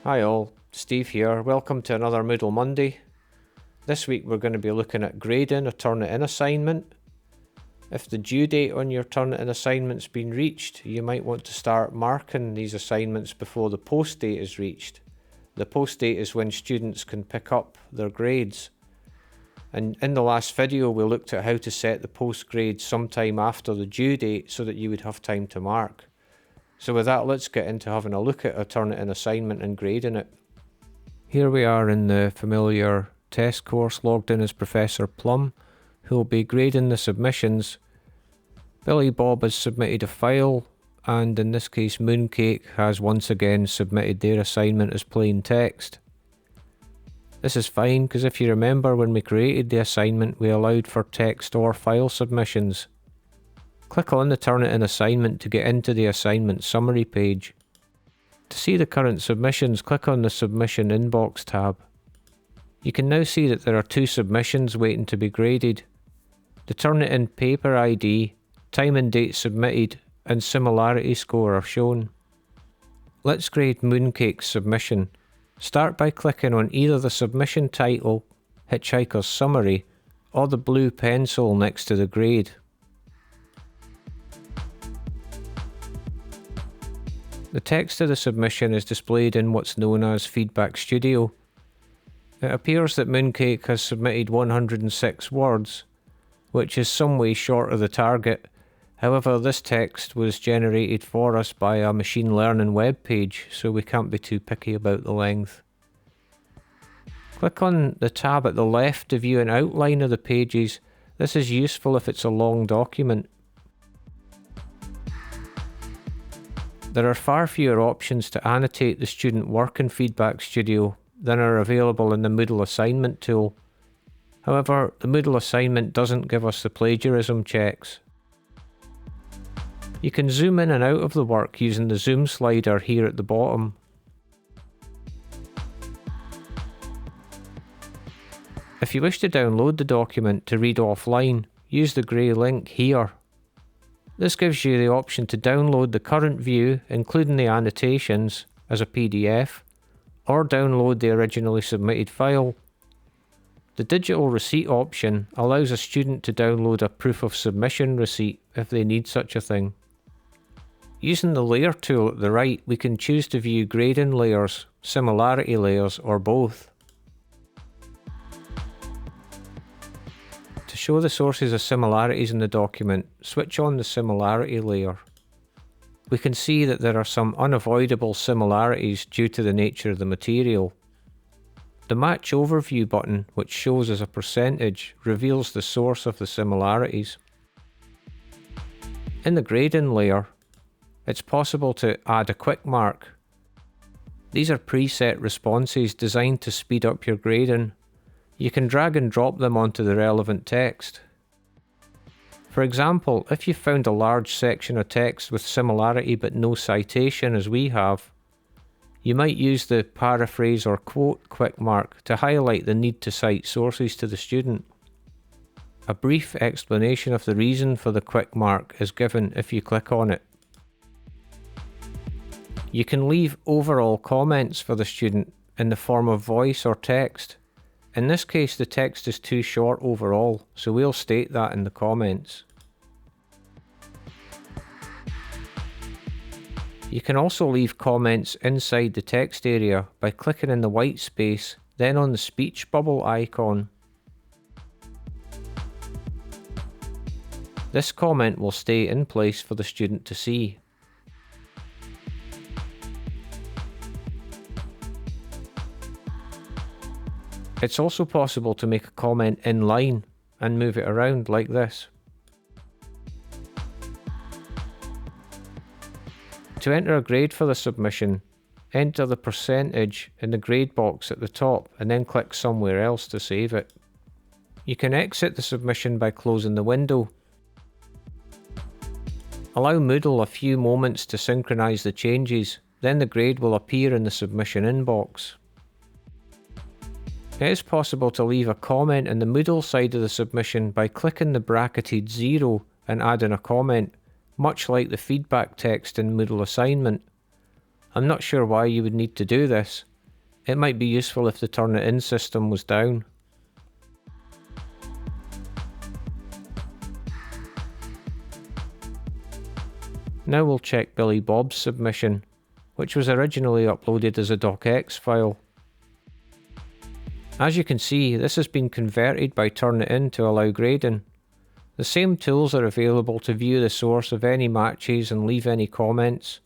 Hi all, Steve here. Welcome to another Moodle Monday. This week we're going to be looking at grading a Turnitin assignment. If the due date on your Turnitin assignment's been reached, you might want to start marking these assignments before the post date is reached. The post date is when students can pick up their grades. And in the last video we looked at how to set the post grade sometime after the due date so that you would have time to mark. So with that, let's get into having a look at a Turnitin assignment and grading it. Here we are in the familiar test course, logged in as Professor Plum, who will be grading the submissions. Billy Bob has submitted a file, and in this case Mooncake has once again submitted their assignment as plain text. This is fine because if you remember, when we created the assignment we allowed for text or file submissions. Click on the Turnitin assignment to get into the assignment summary page. To see the current submissions, click on the Submission Inbox tab. You can now see that there are two submissions waiting to be graded. The Turnitin paper ID, time and date submitted, and similarity score are shown. Let's grade Mooncake's submission. Start by clicking on either the submission title, Hitchhiker's Summary, or the blue pencil next to the grade. The text of the submission is displayed in what's known as Feedback Studio. It appears that Mooncake has submitted 106 words, which is some way short of the target. However, this text was generated for us by a machine learning web page, so we can't be too picky about the length. Click on the tab at the left to view an outline of the pages. This is useful if it's a long document. There are far fewer options to annotate the student work in Feedback Studio than are available in the Moodle assignment tool. However, the Moodle assignment doesn't give us the plagiarism checks. You can zoom in and out of the work using the zoom slider here at the bottom. If you wish to download the document to read offline, use the grey link here. This gives you the option to download the current view, including the annotations, as a PDF, or download the originally submitted file. The digital receipt option allows a student to download a proof of submission receipt if they need such a thing. Using the layer tool at the right, we can choose to view grading layers, similarity layers, or both. To show the sources of similarities in the document, switch on the similarity layer. We can see that there are some unavoidable similarities due to the nature of the material. The Match Overview button, which shows as a percentage, reveals the source of the similarities. In the grading layer, it's possible to add a quick mark. These are preset responses designed to speed up your grading. You can drag and drop them onto the relevant text. For example, if you found a large section of text with similarity but no citation as we have, you might use the paraphrase or quote quick mark to highlight the need to cite sources to the student. A brief explanation of the reason for the quick mark is given if you click on it. You can leave overall comments for the student in the form of voice or text. In this case, the text is too short overall, so we'll state that in the comments. You can also leave comments inside the text area by clicking in the white space, then on the speech bubble icon. This comment will stay in place for the student to see. It's also possible to make a comment in line and move it around like this. To enter a grade for the submission, enter the percentage in the grade box at the top and then click somewhere else to save it. You can exit the submission by closing the window. Allow Moodle a few moments to synchronize the changes, then the grade will appear in the submission inbox. It is possible to leave a comment in the Moodle side of the submission by clicking the bracketed 0 and adding a comment, much like the feedback text in Moodle assignment. I'm not sure why you would need to do this, It might be useful if the Turnitin system was down. Now we'll check Billy Bob's submission, which was originally uploaded as a docx file. As you can see, this has been converted by Turnitin to allow grading. The same tools are available to view the source of any matches and leave any comments,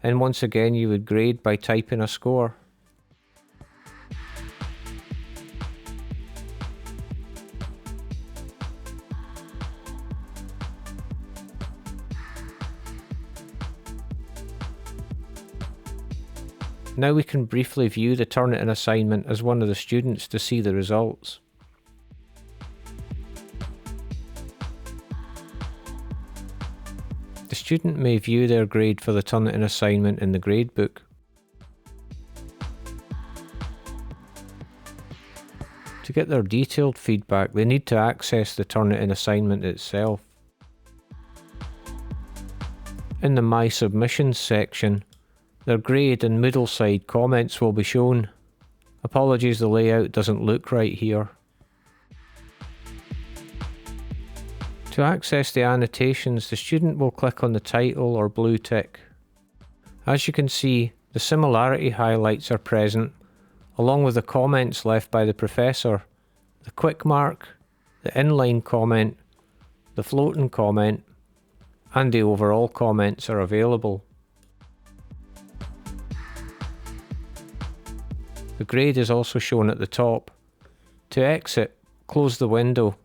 and once again you would grade by typing a score. Now we can briefly view the Turnitin assignment as one of the students to see the results. The student may view their grade for the Turnitin assignment in the gradebook. To get their detailed feedback, they need to access the Turnitin assignment itself. In the My Submissions section, their grade and Moodle side comments will be shown. Apologies, the layout doesn't look right here. To access the annotations, the student will click on the title or blue tick. As you can see, the similarity highlights are present, along with the comments left by the professor, the quick mark, the inline comment, the floating comment, and the overall comments are available. The grade is also shown at the top. To exit, close the window.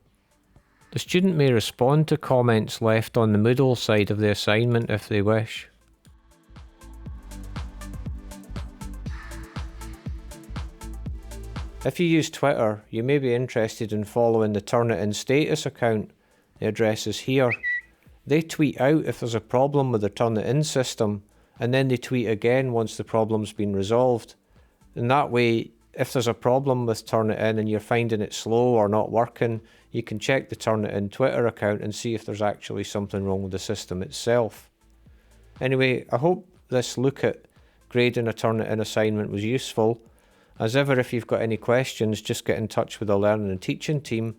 The student may respond to comments left on the Moodle side of the assignment if they wish. If you use Twitter, you may be interested in following the Turnitin status account. The address is here. They tweet out if there's a problem with the Turnitin system, and then they tweet again once the problem's been resolved. And that way, if there's a problem with Turnitin and you're finding it slow or not working, you can check the Turnitin Twitter account and see if there's actually something wrong with the system itself. Anyway, I hope this look at grading a Turnitin assignment was useful. As ever, if you've got any questions, just get in touch with the learning and teaching team,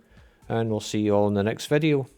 and we'll see you all in the next video.